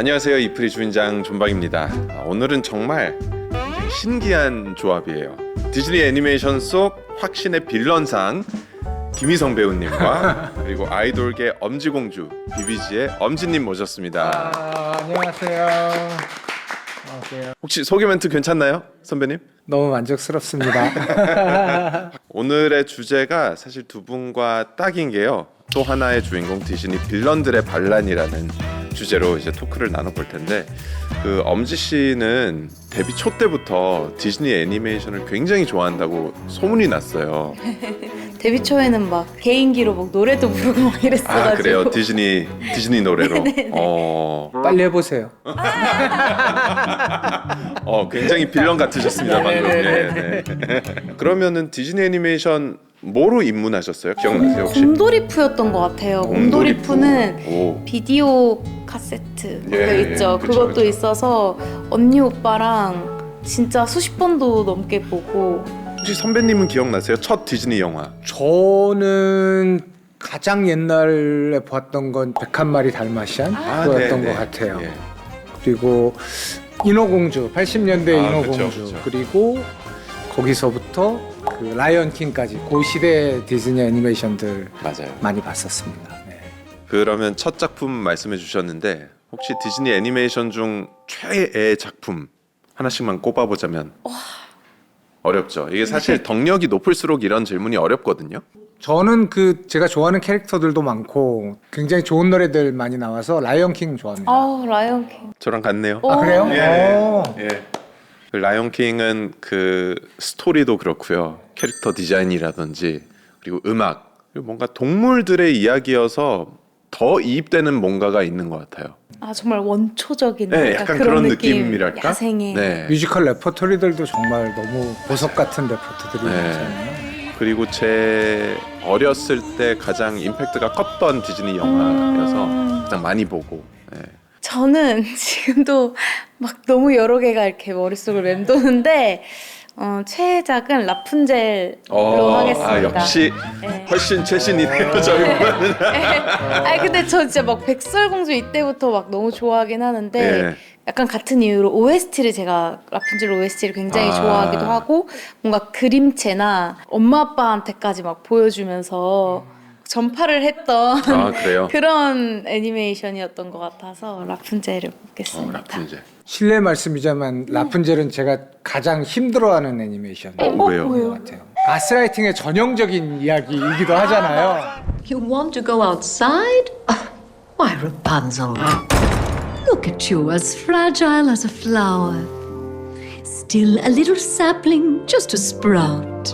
안녕하세요. 이프리 주인장 존박입니다. 오늘은 정말 굉장히 신기한 조합이에요. 디즈니 애니메이션 속 확신의 빌런상 김희성 배우님과 그리고 아이돌계 엄지공주 비비지의 엄지님 모셨습니다. 안녕하세요. 안녕하세요. 혹시 소개 멘트 괜찮나요, 선배님? 너무 만족스럽습니다. 오늘의 주제가 사실 두 분과 딱인 게요. 또 하나의 주인공 디즈니 빌런들의 반란이라는 주제로 이제 토크를 나눠볼 텐데, 그 엄지 씨는 데뷔 초 때부터 디즈니 애니메이션을 굉장히 좋아한다고 소문이 났어요. 데뷔 초에는 막 개인기로 막 노래도 부르고 막 이랬어가지고. 아 그래요? 디즈니 노래로. 빨리 해보세요. 굉장히 빌런 같으셨습니다 방금. 네. 그러면은 디즈니 애니메이션 뭐로 입문하셨어요? 기억나세요 혹시? 곰돌이푸였던 것 같아요. 곰돌이푸는 오. 비디오 카세트 그거 예, 있죠. 예, 그것도 그쵸. 있어서 언니 오빠랑 진짜 수십 번도 넘게 보고. 혹시 선배님은 기억나세요? 첫 디즈니 영화. 저는 가장 옛날에 봤던 건 101마리 달마시안 그거였던 것 같아요. 예. 그리고 인어공주, 80년대 인어공주. 그쵸. 그리고 거기서부터 그 라이언 킹까지 그 시대 디즈니 애니메이션들 맞아요. 많이 봤었습니다. 네. 그러면 첫 작품 말씀해 주셨는데 혹시 디즈니 애니메이션 중 최애 작품 하나씩만 꼽아보자면 어렵죠. 이게 사실 덕력이 높을수록 이런 질문이 어렵거든요. 저는 그 제가 좋아하는 캐릭터들도 많고 굉장히 좋은 노래들 많이 나와서 라이언 킹 좋아합니다. 라이언 킹. 저랑 같네요. 아 그래요? 예. 그 라이온 킹은 그 스토리도 그렇고요. 캐릭터 디자인이라든지 그리고 음악 그리고 뭔가 동물들의 이야기여서 더 이입되는 뭔가가 있는 것 같아요. 정말 원초적인 네, 약간 그런 느낌이랄까? 야생의. 네. 뮤지컬 레퍼토리들도 정말 너무 보석 같은 레퍼토리들이 많잖아요. 그리고 제 어렸을 때 가장 임팩트가 컸던 디즈니 영화여서 가장 많이 보고. 네. 저는 지금도 막 너무 여러 개가 이렇게 머릿속을 맴도는데 최애작은 라푼젤로 하겠습니다. 역시 네. 훨씬 최신이네요. 저희 보면은. 근데 저 진짜 막 백설공주 이때부터 막 너무 좋아하긴 하는데 네. 약간 같은 이유로 OST를 제가 라푼젤 OST를 굉장히 좋아하기도 하고 뭔가 그림체나 엄마 아빠한테까지 막 보여주면서 전파를 했던 그래요? 그런 애니메이션이었던 것 같아서 라푼젤을 뽑겠습니다. 라푼젤. 실례 말씀이자만 라푼젤은 제가 가장 힘들어하는 애니메이션인 왜요? 것 같아요. 가스라이팅의 전형적인 이야기이기도 하잖아요. You want to go outside? Why, Rapunzel? Look at you, as fragile as a flower. Still a little sapling, just a sprout.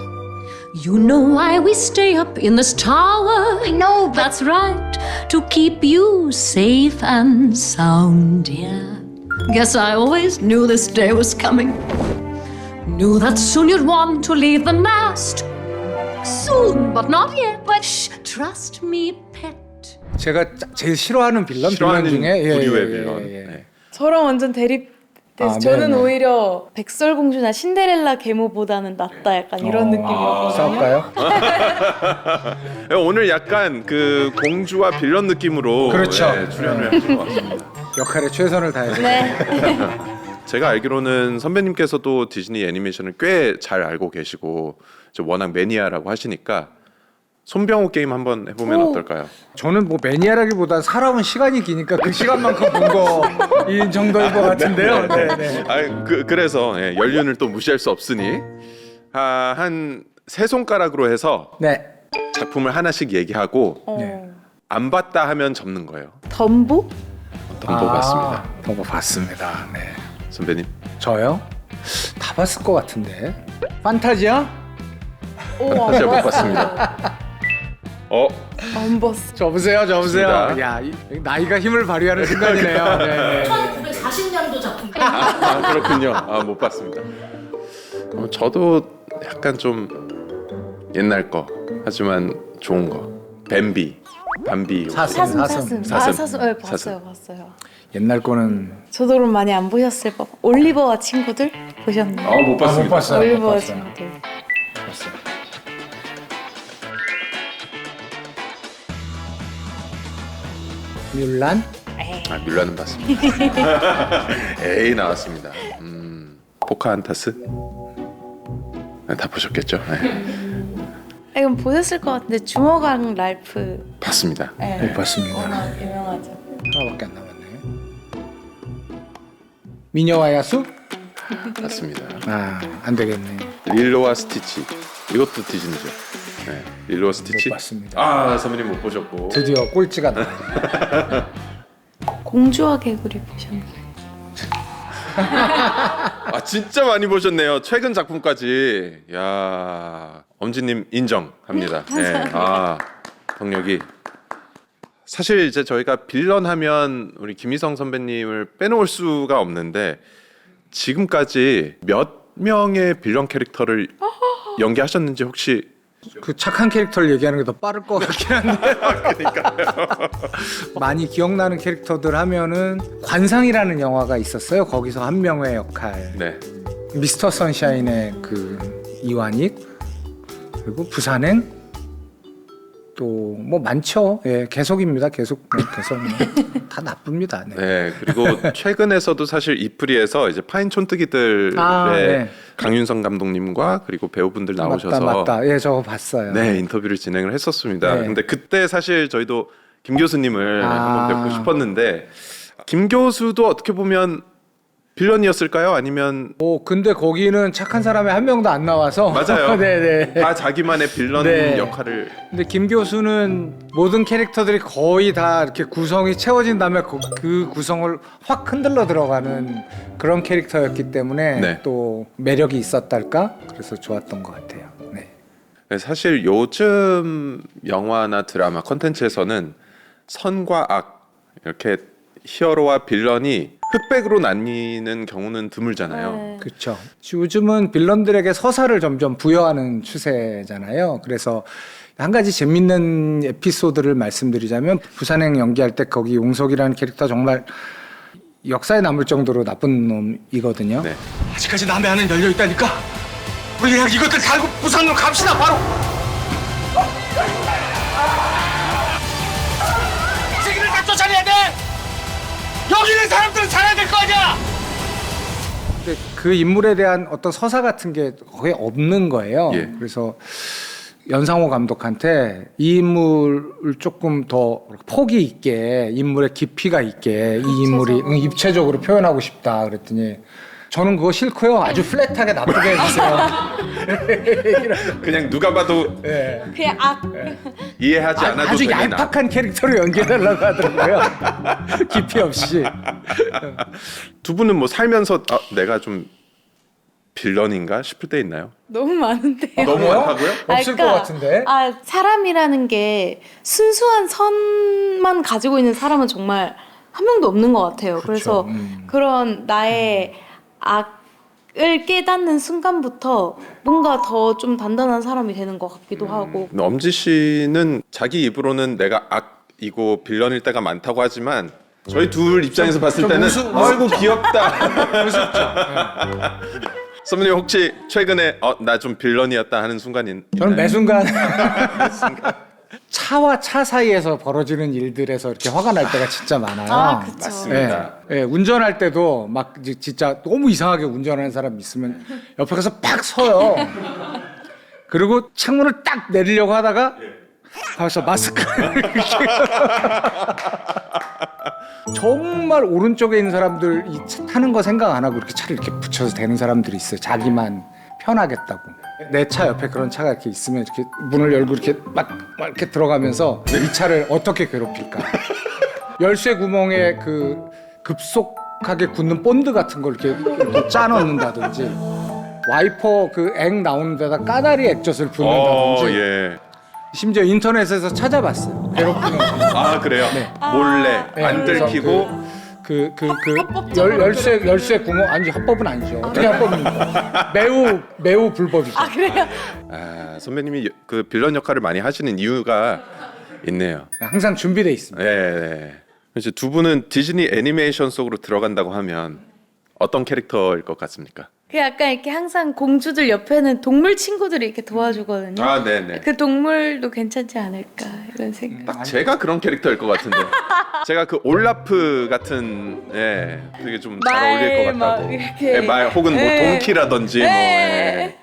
You know why we stay up in this tower? I know, that's right, to keep you safe and sound, yeah. Guess I always knew this day was coming. Knew that soon you'd want to leave the nest. Soon, but not yet. But shh, trust me, pet. 제가 제일 싫어하는 빌런 싫어하는 중에 부류의 빌런. 예. 네. 저랑 완전 대립돼서 저는 네네. 오히려 백설공주나 신데렐라 계모보다는 낫다 약간 이런 느낌이었거든요. 싸울까요? 오늘 약간 그 공주와 빌런 느낌으로 그렇죠. 출연을 하신 것 같습니다. 역할에 최선을 다해서. 네. 제가 알기로는 선배님께서도 디즈니 애니메이션을 꽤 잘 알고 계시고 이제 워낙 매니아라고 하시니까 손병호 게임 한번 해보면 어떨까요? 저는 뭐 매니아라기보다 살아온 시간이 기니까 그 시간만큼 본 거인 정도인 것 같은데요. 네. 그래서 연륜을 또 무시할 수 없으니 한 세 손가락으로 해서 네. 작품을 하나씩 얘기하고 네. 안 봤다 하면 접는 거예요. 덤보? 덤보 봤습니다. 덤보 봤습니다. 네. 선배님. 저요? 다 봤을 것 같은데. 판타지야? 다시 못 봤습니다. 안 봤어. 접으세요. 좋습니다. 야, 나이가 힘을 발휘하는 순간이네요. 네. 1940년도 작품. 그렇군요. 못 봤습니다. 저도 약간 좀 옛날 거 하지만 좋은 거. 밤비. 사슴. 사슴. 네, 사슴. 봤어요. 옛날 거는 저도 그럼 많이 안 보셨을 법. 올리버와 친구들 보셨나요? 못 봤습니다. 못 봤어요. 올리버와 친구들. 뮬란? 아, 뮬러는 봤습니다. 에이 나왔습니다. 포카한타스? 네, 다 보셨겠죠? 네. 이건 보셨을 것 같은데 주먹왕 랄프. 봤습니다. 네. 못 봤습니다. 워낙 유명하죠. 하나밖에 안 남았네. 미녀와 야수? 봤습니다. 아, 안 되겠네. 릴로와 스티치. 이것도 디즈니죠. 네. 릴로와 스티치. 못 봤습니다. 아, 선배님 못 보셨고. 드디어 꼴찌가 나왔네. 공주와 개구리 보셨나요? 아, 진짜 많이 보셨네요. 최근 작품까지. 야, 엄지님 인정합니다. 네. 아, 덕력이. 사실 이제 저희가 빌런 하면 우리 김희성 선배님을 빼놓을 수가 없는데 지금까지 몇 명의 빌런 캐릭터를 연기하셨는지 혹시 그 착한 캐릭터를 얘기하는 게 더 빠를 것 같긴 한데. 많이 기억나는 캐릭터들 하면은 관상이라는 영화가 있었어요. 거기서 한 명의 역할. 네. 미스터 선샤인의 그 이완익, 그리고 부산행, 또 뭐 많죠. 예, 계속입니다. 계속 다 나쁩니다. 네. 네, 그리고 최근에서도 사실 이프리에서 이제 파인 촌뜨기들의 네. 강윤성 감독님과 그리고 배우분들 나오셔서 맞다. 예, 저거 봤어요. 네, 인터뷰를 진행을 했었습니다. 네. 근데 그때 사실 저희도 김 교수님을 아. 한번 뵙고 싶었는데 김 교수도 어떻게 보면 빌런이었을까요? 아니면 근데 거기는 착한 사람이 한 명도 안 나와서. 맞아요. 네네. 다 자기만의 빌런 네. 역할을 근데 김 교수는 모든 캐릭터들이 거의 다 이렇게 구성이 채워진 다음에 그 구성을 확 흔들러 들어가는 그런 캐릭터였기 때문에 네. 또 매력이 있었달까? 그래서 좋았던 것 같아요. 네. 사실 요즘 영화나 드라마 콘텐츠에서는 선과 악 이렇게 히어로와 빌런이 흑백으로 나뉘는 경우는 드물잖아요. 네. 그렇죠. 요즘은 빌런들에게 서사를 점점 부여하는 추세잖아요. 그래서 한 가지 재밌는 에피소드를 말씀드리자면 부산행 연기할 때 거기 용석이라는 캐릭터 정말 역사에 남을 정도로 나쁜 놈이거든요. 네. 아직까지 남의 안은 열려 있다니까. 우리 그냥 이것들 달고 부산으로 갑시다 바로. 세기를 다 쫓아내야 돼. 여기 있는 사람들은 살아야 될 거 아니야. 근데 그 인물에 대한 어떤 서사 같은 게 거의 없는 거예요. 예. 그래서 연상호 감독한테 이 인물을 조금 더 폭이 있게, 인물의 깊이가 있게 이 인물이 입체적으로 표현하고 싶다 그랬더니 저는 그거 싫고요. 아주 플랫하게 나쁘게 해주세요. 그냥 누가 봐도 네. 그냥 악. 이해하지 않아도 아주 되는 얄팍한 캐릭터로 연기해달라고 하더라고요. 깊이 없이. 두 분은 뭐 살면서 내가 좀 빌런인가 싶을 때 있나요? 너무 많은데요. 너무 많다고요? 없을 것 같은데. 사람이라는 게 순수한 선만 가지고 있는 사람은 정말 한 명도 없는 것 같아요. 그래서 그런 나의 악을 깨닫는 순간부터 뭔가 더 좀 단단한 사람이 되는 것 같기도 하고. 엄지 씨는 자기 입으로는 내가 악이고 빌런일 때가 많다고 하지만 저희 둘 입장에서 봤을 때는 아이고 귀엽다. 선배님 혹시 최근에 나 좀 빌런이었다 하는 순간이 있나요? 저는 매 순간 차와 차 사이에서 벌어지는 일들에서 이렇게 화가 날 때가 진짜 많아요. 아, 그쵸. 맞습니다. 예, 운전할 때도 막 진짜 너무 이상하게 운전하는 사람 있으면 옆에 가서 팍 서요. 그리고 창문을 딱 내리려고 하다가 가서 마스크를 이렇게 정말 오른쪽에 있는 사람들 이 타는 거 생각 안 하고 이렇게 차를 이렇게 붙여서 대는 사람들이 있어요. 자기만 편하겠다고. 내 차 옆에 그런 차가 이렇게 있으면 이렇게 문을 열고 이렇게 막 이렇게 들어가면서 이 차를 어떻게 괴롭힐까. 열쇠 구멍에 그 급속하게 굳는 본드 같은 걸 이렇게 짜 넣는다든지 와이퍼 그 액 나오는 데다 까다리 액젓을 붓는다든지 예. 심지어 인터넷에서 찾아봤어요. 괴롭히는 거. 아 그래요? 몰래 네, 안 그래서 들키고 열쇠 구멍 아니 합법은 아니죠. 어떻게 합법입니까? 매우 불법이죠. 아 그래요? 선배님이 그 빌런 역할을 많이 하시는 이유가 있네요. 항상 준비돼 있습니다. 네. 이제 두 분은 디즈니 애니메이션 속으로 들어간다고 하면 어떤 캐릭터일 것 같습니까? 그 약간 이렇게 항상 공주들 옆에는 동물 친구들이 이렇게 도와주거든요. 아, 네네. 그 동물도 괜찮지 않을까 이런 생각. 딱 제가 그런 캐릭터일 것 같은데. 제가 그 올라프 같은 그게 좀 잘 어울릴 것 막 같다고. 이렇게. 말 혹은 뭐 예. 동키라든지 예.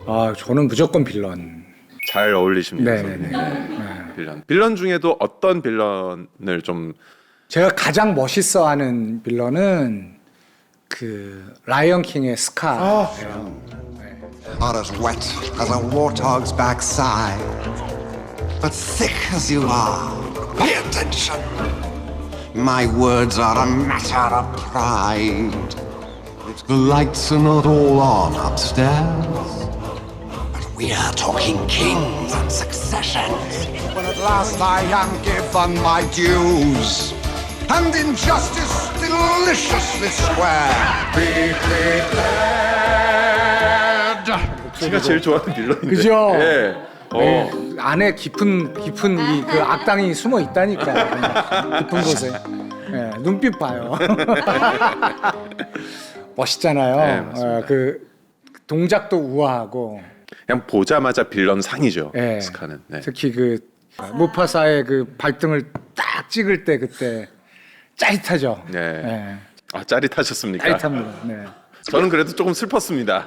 아 저는 무조건 빌런. 잘 어울리십니다. 네네네. 선생님. 빌런 중에도 어떤 빌런을 좀 제가 가장 멋있어하는 빌런은 그 라이언 킹의 스카. Are as wet as a warthog's backside. But thick as you are, pay attention. My words are a matter of pride. The lights are not all on upstairs. But we are talking kings and successions. But at last I am given my dues. And injustice deliciously square. Be glad. 제가 제일 좋아하는 빌런인데. 그죠? 예. 네, 안에 깊은 이 그 악당이 숨어 있다니까. 깊은 곳에. 네, 눈빛 봐요. 멋있잖아요. 네, 맞습니다. 그 동작도 우아하고. 그냥 보자마자 빌런 상이죠. 네. 스카는. 네. 특히 그 무파사의 그 발등을 딱 찍을 때 그때 짜릿하죠. 네. 네. 아, 짜릿하셨습니까? 짜릿합니다. 네. 저는 그래도 조금 슬펐습니다.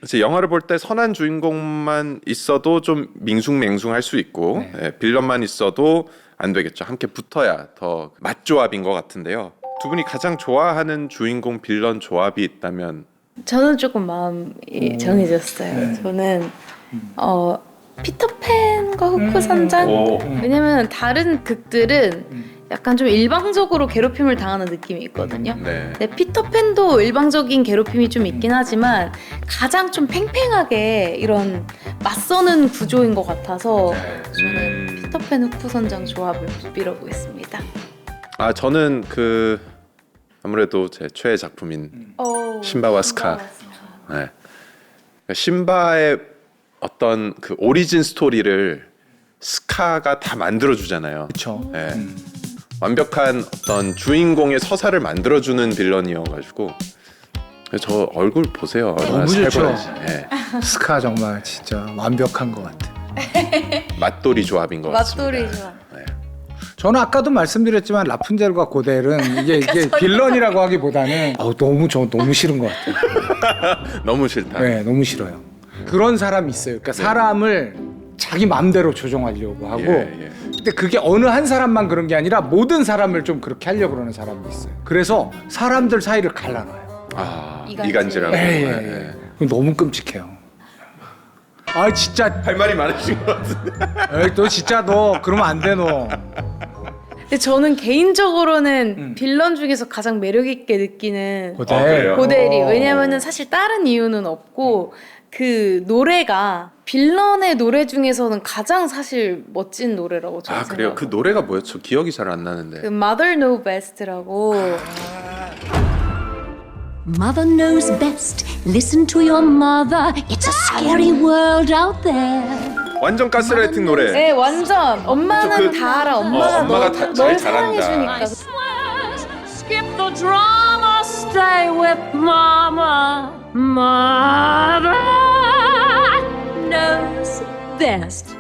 제 영화를 볼 때 선한 주인공만 있어도 좀 밍숭맹숭할 수 있고 빌런만 있어도 안 되겠죠. 함께 붙어야 더 맛조합인 것 같은데요. 두 분이 가장 좋아하는 주인공 빌런 조합이 있다면 저는 조금 마음이 정해졌어요. 저는 피터팬과 후크 선장. 왜냐면 다른 극들은 약간 좀 일방적으로 괴롭힘을 당하는 느낌이 있거든요. 네. 네, 피터팬도 일방적인 괴롭힘이 좀 있긴 하지만 가장 좀 팽팽하게 이런 맞서는 구조인 것 같아서 저는 피터팬 후크 선장 조합을 빌어보겠습니다. 아, 저는 그 아무래도 제 최애 작품인 신바와 스카. 네. 신바의 어떤 그 오리진 스토리를 스카가 다 만들어주잖아요. 그렇죠. 네. 완벽한 어떤 주인공의 서사를 만들어주는 빌런이어가지고 저 얼굴 보세요. 얼마나 너무 좋죠. 살벌한지. 네. 스카 정말 진짜 완벽한 것 같아. 맛돌이 조합인 것 맞돌이 같습니다. 조합. 네. 저는 아까도 말씀드렸지만 라푼젤과 고델은 이게 빌런이라고 하기보다는 너무 싫은 것 같아요. 너무 싫다. 네, 너무 싫어요. 그런 사람이 있어요. 그러니까 사람을 자기 마음대로 조종하려고 하고 예. 근데 그게 어느 한 사람만 그런 게 아니라 모든 사람을 좀 그렇게 하려고 그러는 사람도 있어요. 그래서 사람들 사이를 갈라놔요. 아, 이간질. 이간질하고. 예. 너무 끔찍해요. 아 진짜 할 말이 많으신 것 같은데. 에이, 너 진짜 너 그러면 안 돼 너. 근데 저는 개인적으로는 빌런 중에서 가장 매력 있게 느끼는 고델. 그래요? 고델이. 왜냐면은 사실 다른 이유는 없고 그 노래가 빌런의 노래 중에서는 가장 사실 멋진 노래라고 저는 아, 그래요? 그 생각해요. 노래가 뭐였죠? 기억이 잘 안 나는데. 그 Mother Know Best라고. Mother knows best. Listen to your mother. It's a scary world out there. 완전 가스라이팅 노래. 네, 완전 엄마는 그- 다 알아. 엄마가 엄마가 너, 다- 널 잘 잘한다. 사랑해주니까. Skip the drama. Stay with mama. Mother knows best.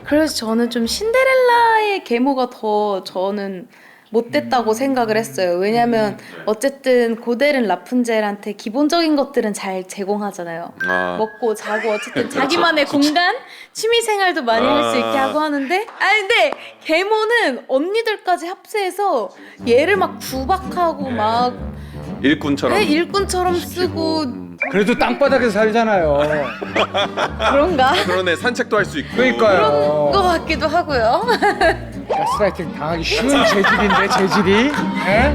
그래서 저는 좀 신데렐라의 계모가 더 저는 못됐다고 생각을 했어요. 왜냐면 어쨌든 고델은 라푼젤한테 기본적인 것들은 잘 제공하잖아요. 아. 먹고 자고 어쨌든 자기만의 공간, 취미 생활도 많이 할 수 있게 하고 하는데 근데 계모는 언니들까지 합세해서 얘를 막 구박하고 막 일꾼처럼. 일꾼처럼 쓰고 그래도 땅바닥에서 살잖아요. 그런가? 그러네. 산책도 할 수 있고. 그러니까요. 것 같기도 하고요. 가스라이팅 당하기 쉬운 재질인데 재질이. 예?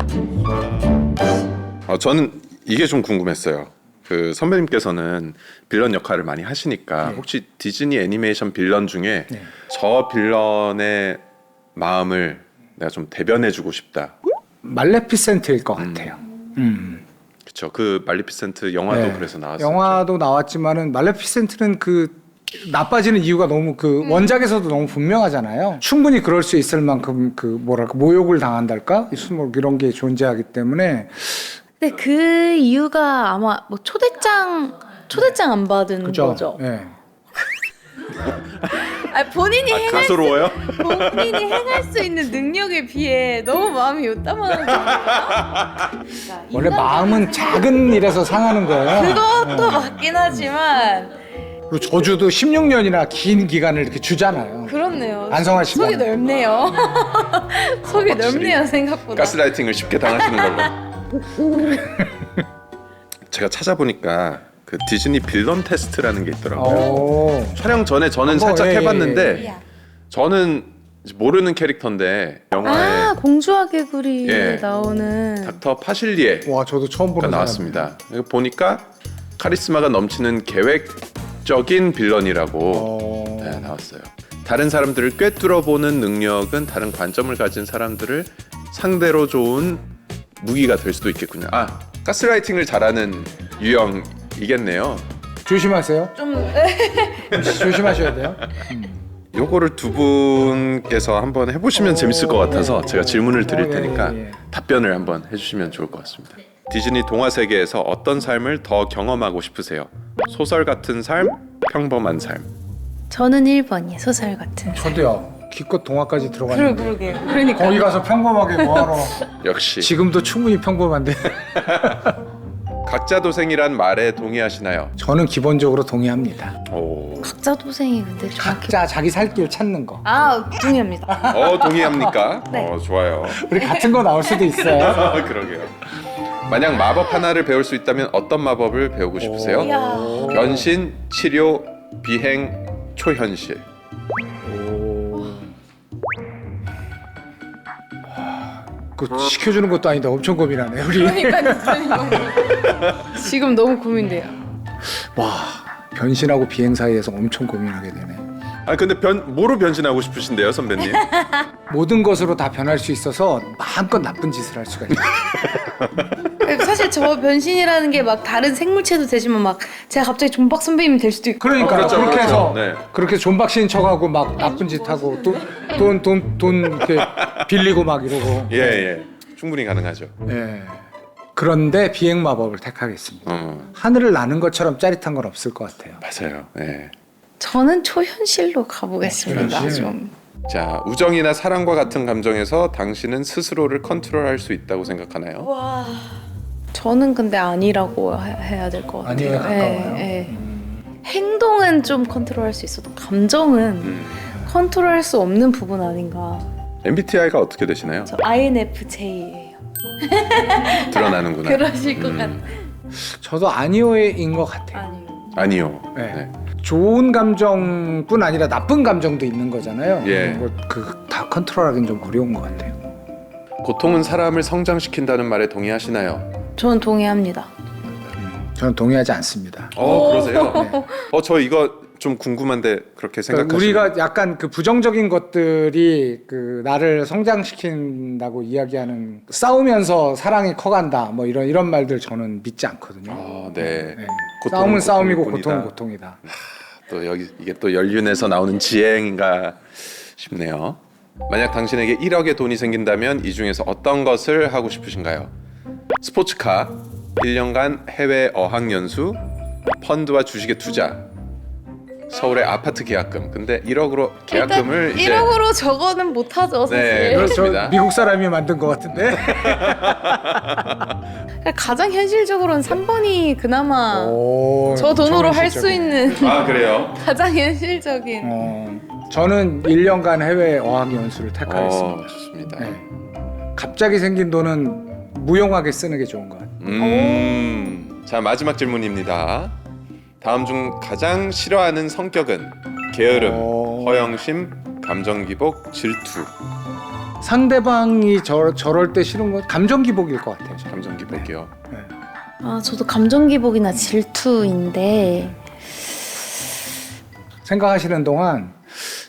저는 이게 좀 궁금했어요. 그 선배님께서는 빌런 역할을 많이 하시니까 혹시 디즈니 애니메이션 빌런 중에 저 빌런의 마음을 내가 좀 대변해주고 싶다. 말레피센트일 것 같아요. 그렇죠. 그 말리피센트 영화도 네. 그래서 나왔었죠. 영화도 나왔지만은 말레피센트는 그 나빠지는 이유가 너무 그 원작에서도 너무 분명하잖아요. 충분히 그럴 수 있을 만큼 그 뭐랄까 모욕을 당한달까 뭐 이런 게 존재하기 때문에 근데 그 이유가 아마 뭐 초대장 안 받은 그죠? 거죠. 예. 본인이 가소로워요? 본인이 행할 수 있는 능력에 비해 너무 마음이 요따만한 거예요. 원래 마음은 작은 일에서 상하는 거예요. 그것도 맞긴 하지만 그리고 저주도 16년이나 긴 기간을 이렇게 주잖아요. 그렇네요. 안성환 씨가. 속이 넓네요. 속이 넓네요 생각보다. 가스라이팅을 쉽게 당하시는 걸로. 제가 찾아보니까 그 디즈니 빌런 테스트라는 게 있더라고요. 오. 촬영 전에 저는 한번, 살짝 예, 해봤는데 예. 저는 모르는 캐릭터인데 영화에 공주와 개구리에 예. 나오는 닥터 파실리에가 와 저도 처음 보는 나왔습니다. 이거 보니까 카리스마가 넘치는 계획적인 빌런이라고 네, 나왔어요. 다른 사람들을 꿰뚫어보는 능력은 다른 관점을 가진 사람들을 상대로 좋은 무기가 될 수도 있겠군요. 가스라이팅을 잘하는 유형이겠네요. 조심하세요. 좀 조심하셔야 돼요. 요거를 두 분께서 한번 해보시면 재밌을 것 같아서 제가 질문을 드릴 테니까 예. 답변을 한번 해주시면 좋을 것 같습니다. 디즈니 동화 세계에서 어떤 삶을 더 경험하고 싶으세요? 소설 같은 삶, 평범한 삶. 저는 1번이에요. 소설 같은. 저도요. 기껏 동화까지 들어갔는데 그러게요. 그러니까 거기 가서 평범하게 뭐하러. 역시 지금도 충분히 평범한데. 각자 도생이란 말에 동의하시나요? 저는 기본적으로 동의합니다. 오, 각자 도생이 근데 정확히 각자 자기 살 길 찾는 거. 동의합니다. 동의합니까? 네. 좋아요. 우리 같은 거 나올 수도 있어요. 그러게요. 만약 마법 하나를 배울 수 있다면 어떤 마법을 배우고 싶으세요? 이야. 변신, 치료, 비행, 초현실. 그 시켜주는 것도 아닌데 엄청 고민하네 우리. 그러니까요. 지금 너무 고민돼요. 와 변신하고 비행 사이에서 엄청 고민하게 되네. 근데 뭐로 변신하고 싶으신데요, 선배님? 모든 것으로 다 변할 수 있어서 마음껏 나쁜 짓을 할 수가 있어요. 사실 저 변신이라는 게 막 다른 생물체도 되지만 막 제가 갑자기 존박 선배님이 될 수도 있고. 그러니까 그렇죠, 그렇게 그렇죠. 해서 네. 그렇게 존박신 척하고 막 나쁜 짓 하고 돈 이렇게 빌리고 막 이러고. 예. 충분히 가능하죠. 예. 그런데 비행 마법을 택하겠습니다. 하늘을 나는 것처럼 짜릿한 건 없을 것 같아요. 맞아요. 예. 저는 초현실로 가보겠습니다. 초현실? 좀. 자, 우정이나 사랑과 같은 감정에서 당신은 스스로를 컨트롤할 수 있다고 생각하나요? 와. 저는 근데 아니라고 해야 될 것 같아요. 아니에 가까워요? 예. 행동은 좀 컨트롤할 수 있어도 감정은 컨트롤할 수 없는 부분 아닌가. MBTI가 어떻게 되시나요? 저 INFJ예요. 드러나는구나. 그러실 것 같아요. 저도 아니오인 것 같아요. 아니요. 아니요. 네. 네. 좋은 감정뿐 아니라 나쁜 감정도 있는 거잖아요. 예. 다 컨트롤하기는 좀 어려운 것 같아요. 고통은 사람을 성장시킨다는 말에 동의하시나요? 저는 동의합니다. 저는 동의하지 않습니다. 그러세요? 네. 저 이거 좀 궁금한데 그렇게 그러니까 생각하시나요? 우리가 약간 그 부정적인 것들이 그 나를 성장시킨다고 이야기하는 싸우면서 사랑이 커간다 뭐 이런 말들 저는 믿지 않거든요. 네. 네. 고통은 싸움은 싸움이고 고통일 고통은 뿐이다. 고통이다. 또 여기 이게 또 연륜에서 나오는 지혜인가 싶네요. 만약 당신에게 1억의 돈이 생긴다면 이 중에서 어떤 것을 하고 싶으신가요? 스포츠카, 1년간 해외 어학연수, 펀드와 주식에 투자, 서울의 아파트 계약금. 근데 1억으로 계약금을 일단 이제 1억으로 저거는 못하죠 사실. 네, 그래서 그렇습니다. 미국 사람이 만든 것 같은데. 가장 현실적으로는 3번이 그나마 오, 저 돈으로 할 수 현실적이네. 있는 아 그래요? 가장 현실적인. 저는 1년간 해외 어학연수를 택하겠습니다. 좋습니다. 네. 갑자기 생긴 돈은 무용하게 쓰는 게 좋은 것 같아요. 자 마지막 질문입니다. 다음 중 가장 싫어하는 성격은 게으름, 허영심, 감정기복, 질투. 상대방이 저럴 때 싫은 건 감정 기복일 것 같아요. 저는. 감정기복이요. 네. 아 저도 감정 기복이나 질투인데 생각하시는 동안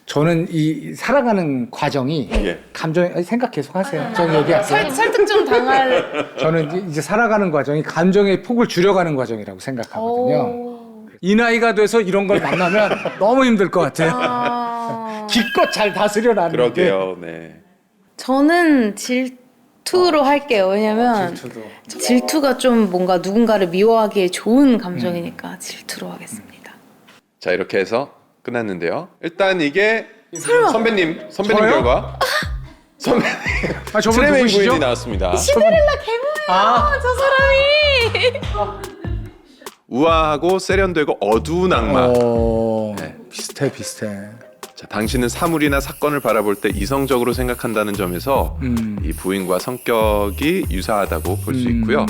저는 이 살아가는 과정이 예. 감정 생각 계속 하세요. 저는 얘기할게요. 설득 좀 당할. 저는 이제 살아가는 과정이 감정의 폭을 줄여가는 과정이라고 생각하거든요. 오. 이 나이가 돼서 이런 걸 만나면 너무 힘들 것 같아요. 아. 기껏 잘 다스려 놨는데. 그러게요. 네. 저는 질투로 할게요. 왜냐면 질투가 좀 뭔가 누군가를 미워하기에 좋은 감정이니까 질투로 하겠습니다. 자 이렇게 해서 끝났는데요. 일단 이게 선배님 저요? 결과. 선배님 아, 저분 트레메인 누구시죠? 부인이 나왔습니다. 신데렐라 괴물이에요. 저 사람이. 우아하고 세련되고 어두운 악마. 네. 비슷해. 자, 당신은 사물이나 사건을 바라볼 때 이성적으로 생각한다는 점에서 이 부인과 성격이 유사하다고 볼 수 있고요.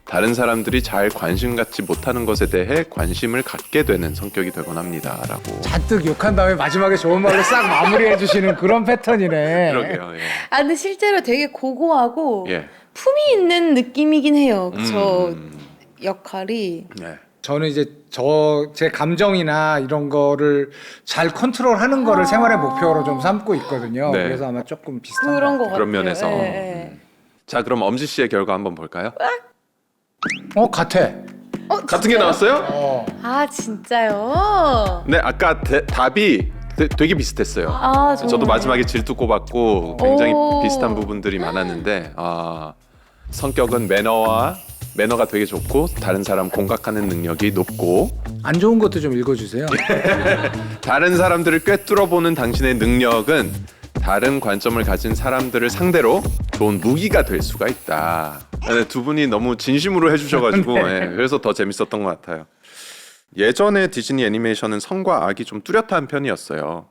다른 사람들이 잘 관심 갖지 못하는 것에 대해 관심을 갖게 되는 성격이 되곤 합니다라고. 잔뜩 욕한 다음에 마지막에 좋은 말로 싹 마무리해 주시는 그런 패턴이네. 그러게요. 예. 아 근데 실제로 되게 고고하고 예. 품이 있는 느낌이긴 해요. 저 역할이. 네. 저는 이제 제 감정이나 이런 거를 잘 컨트롤하는 거를 생활의 목표로 좀 삼고 있거든요. 네. 그래서 아마 조금 비슷한 그런 거 것 같아요. 그런 면에서. 예. 자, 그럼 엄지 씨의 결과 한번 볼까요? 같아. 같은 게 나왔어요? 아 진짜요? 네, 아까 답이 되게 비슷했어요. 아 정말. 저도 마지막에 질투 꼽았고 굉장히 오. 비슷한 부분들이 많았는데 성격은 매너가 되게 좋고 다른 사람 공각하는 능력이 높고 안 좋은 것도 좀 읽어주세요. 다른 사람들을 꿰뚫어보는 당신의 능력은 다른 관점을 가진 사람들을 상대로 좋은 무기가 될 수가 있다. 네, 두 분이 너무 진심으로 해주셔가지고 네, 그래서 더 재밌었던 것 같아요. 예전에 디즈니 애니메이션은 성과 악이 좀 뚜렷한 편이었어요.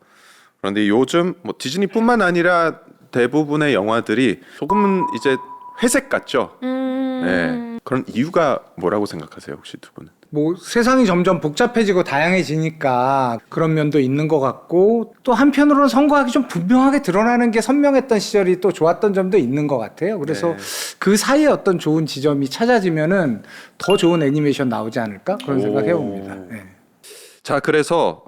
그런데 요즘 뭐 디즈니뿐만 아니라 대부분의 영화들이 조금은 이제 회색 같죠. 네. 그런 이유가 뭐라고 생각하세요, 혹시 두 분은? 뭐 세상이 점점 복잡해지고 다양해지니까 그런 면도 있는 것 같고 또 한편으로는 성과학이 좀 분명하게 드러나는 게 선명했던 시절이 또 좋았던 점도 있는 것 같아요. 그래서 그 사이에 어떤 좋은 지점이 찾아지면은 더 좋은 애니메이션 나오지 않을까 그런 생각해 봅니다. 네. 자, 그래서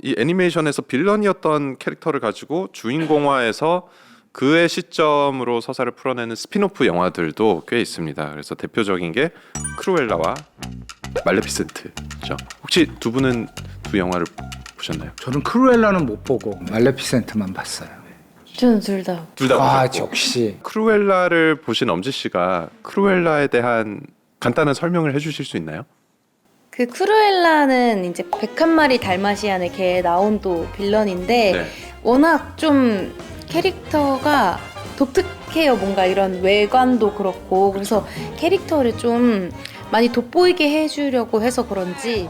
이 애니메이션에서 빌런이었던 캐릭터를 가지고 주인공화해서 그의 시점으로 서사를 풀어내는 스핀오프 영화들도 꽤 있습니다. 그래서 대표적인 게 크루엘라와 말레피센트죠. 혹시 두 분은 두 영화를 보셨나요? 저는 크루엘라는 못 보고 말레피센트만 봤어요. 저는 둘 다. 둘 다 보셨고. 역시 크루엘라를 보신 엄지 씨가 크루엘라에 대한 간단한 설명을 해주실 수 있나요? 그 크루엘라는 이제 101마리 달마시안의 개에 나온 또 빌런인데 네. 워낙 좀 캐릭터가 독특해요. 뭔가 이런 외관도 그렇고 그래서 캐릭터를 좀 많이 돋보이게 해주려고 해서 그런지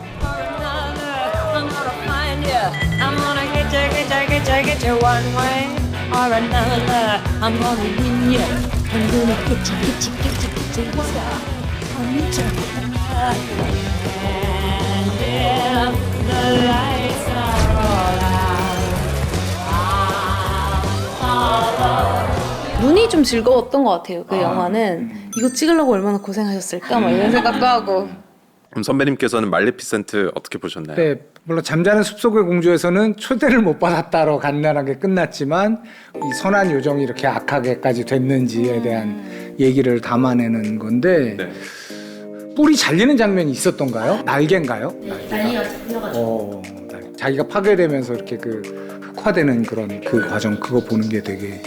눈이 좀 즐거웠던 것 같아요. 그 영화는 이거 찍으려고 얼마나 고생하셨을까 막 이런 생각도 하고. 그럼 선배님께서는 말레피센트 어떻게 보셨나요? 네, 물론 잠자는 숲속의 공주에서는 초대를 못 받았다로 간단하게 끝났지만 이 선한 요정이 이렇게 악하게까지 됐는지에 대한 얘기를 담아내는 건데 네. 뿔이 잘리는 장면이 있었던가요? 날개인가요? 난리가 잡혀가지고 자기가 파괴되면서 이렇게 그 흑화되는 그런 그 과정 그거 보는 게 되게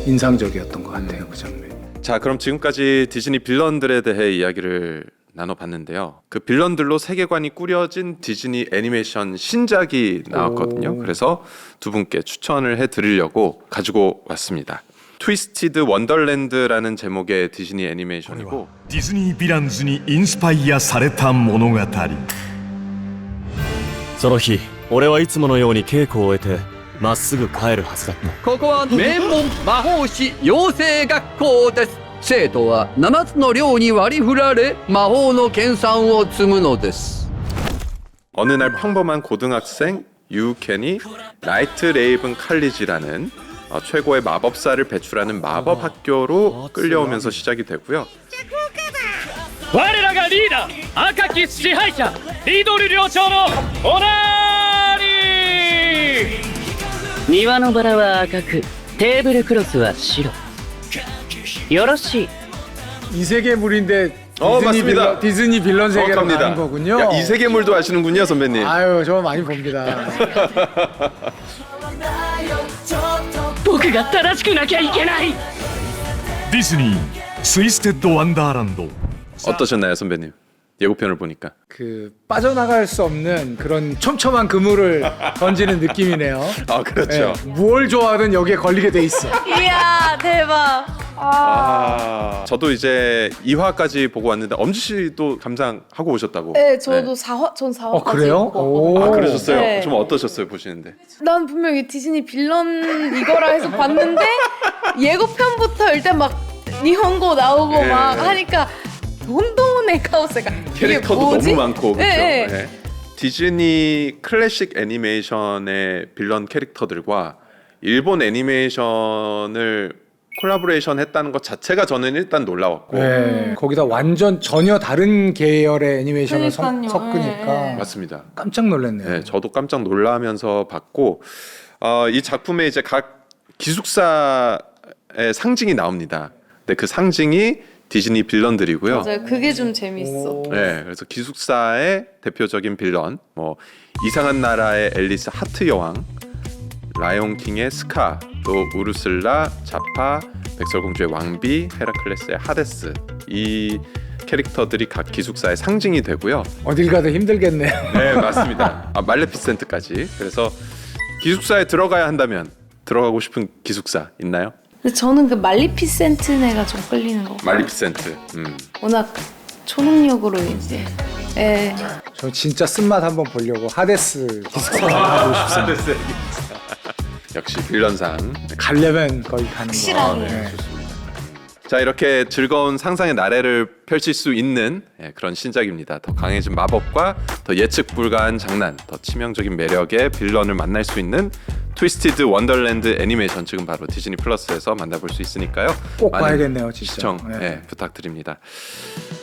인상적이었던 것 같아요. 그 장면. 자, 그럼 지금까지 디즈니 빌런들에 대해 이야기를 나눠봤는데요. 그 빌런들로 세계관이 꾸려진 디즈니 애니메이션 신작이 나왔거든요. 그래서 두 분께 추천을 해드리려고 가지고 왔습니다. 트위스티드 원더랜드라는 제목의 디즈니 애니메이션이고 ディズニーヴィランズにインスパイアされた物語。その日俺はいつものように稽古を終えてまっすぐ帰るはずだったここは名門魔法師養成学校です。生徒は7つの寮に割り振られ魔法の研鑽を積むのです。 어느 날 평범한 고등학생 유켄이 라이트 레이븐 칼리지라는 최고의 마법사를 배출하는 마법 학교로 끌려오면서 시작이 되고요. 我らがリーダー赤き支配者リドル寮長のオナーリー庭のバラは赤くテーブルクロスは白よろしい 이 세계물인데 맞습니다. 디즈니 빌런 세계로 정확합니다. 가는 거군요. 야, 이 세계물도 아시는군요, 선배님. 아유, 저 많이 봅니다. 僕が正しくなきゃいけないディズニーツイステッドワンダーランド 어떠셨나요, 선배님? 예고편을 보니까. 그 빠져나갈 수 없는 그런 촘촘한 그물을 던지는 느낌이네요. 아, 그렇죠. 네, 뭘 좋아하든 여기에 걸리게 돼 있어. 이야 대박. 저도 이제 2화까지 보고 왔는데 엄지 씨도 감상하고 오셨다고. 네, 저도 4화, 전 4화까지. 그래요? 보고. 아, 그러셨어요? 네. 좀 어떠셨어요, 보시는데? 난 분명히 디즈니 빌런 이거라 해서 봤는데 예고편부터 일단 막 니혼고 나오고 네. 막 하니까 돈돈의 카오스가 캐릭터도 너무 많고, 그렇죠? 네, 네. 네. 디즈니 클래식 애니메이션의 빌런 캐릭터들과 일본 애니메이션을 콜라보레이션 했다는 것 자체가 저는 일단 놀라웠고. 네. 거기다 완전 전혀 다른 계열의 애니메이션을 그러니까요. 섞으니까 네. 맞습니다. 깜짝 놀랐네요. 네, 저도 깜짝 놀라면서 봤고 이 작품에 이제 각 기숙사의 상징이 나옵니다. 근데 그 상징이 디즈니 빌런들이고요. 맞아요. 그게 좀 재밌어. 네, 그래서 기숙사의 대표적인 빌런, 뭐 이상한 나라의 앨리스 하트 여왕, 라이온 킹의 스카, 또 우르슬라, 자파, 백설공주의 왕비, 헤라클레스의 하데스, 이 캐릭터들이 각 기숙사의 상징이 되고요. 어딜 가도 힘들겠네요. 네, 맞습니다. 말레피센트까지. 그래서 기숙사에 들어가야 한다면 들어가고 싶은 기숙사 있나요? 근데 저는 그 말리피센트네가 좀 끌리는 거. 말리피센트. 워낙 초능력으로 이제. 예. 저 진짜 쓴맛 한번 보려고 하데스 기숙사 가고 싶습니다. 역시 빌런상. 가려면 거기 가는 거. 확실하게. 네. 자, 이렇게 즐거운 상상의 나래를 펼칠 수 있는 그런 신작입니다. 더 강해진 마법과 더 예측 불가한 장난, 더 치명적인 매력의 빌런을 만날 수 있는 트위스티드 원더랜드 애니메이션, 지금 바로 디즈니 플러스에서 만나볼 수 있으니까요. 꼭 많은 봐야겠네요, 진짜. 시청 네. 부탁드립니다.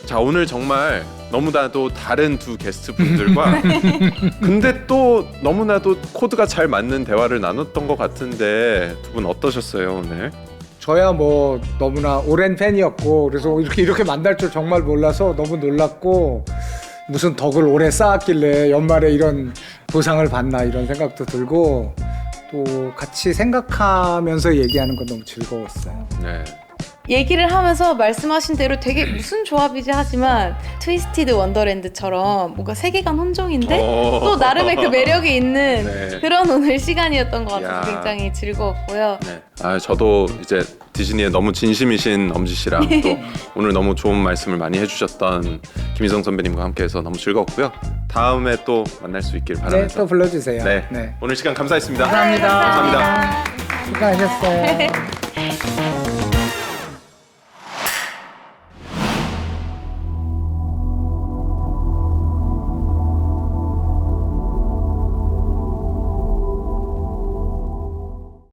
자, 오늘 정말 너무나도 다른 두 게스트 분들과 근데 또 너무나도 코드가 잘 맞는 대화를 나눴던 것 같은데 두 분 어떠셨어요, 오늘? 저야 뭐 너무나 오랜 팬이었고 그래서 이렇게 만날 줄 정말 몰라서 너무 놀랐고 무슨 덕을 오래 쌓았길래 연말에 이런 보상을 받나 이런 생각도 들고 또 같이 생각하면서 얘기하는 건 너무 즐거웠어요. 네. 얘기를 하면서 말씀하신 대로 되게 무슨 조합이지 하지만 트위스티드 원더랜드처럼 뭔가 세계관 혼종인데 또 나름의 그 매력이 있는 네. 그런 오늘 시간이었던 것 같아서 야. 굉장히 즐거웠고요. 네. 저도 이제 디즈니에 너무 진심이신 엄지 씨랑 또 오늘 너무 좋은 말씀을 많이 해주셨던 김희성 선배님과 함께해서 너무 즐거웠고요. 다음에 또 만날 수 있길 네, 바라면서. 또 불러주세요. 네. 네. 오늘 시간 감사했습니다. 감사합니다. 감사합니다. 수고하셨어요.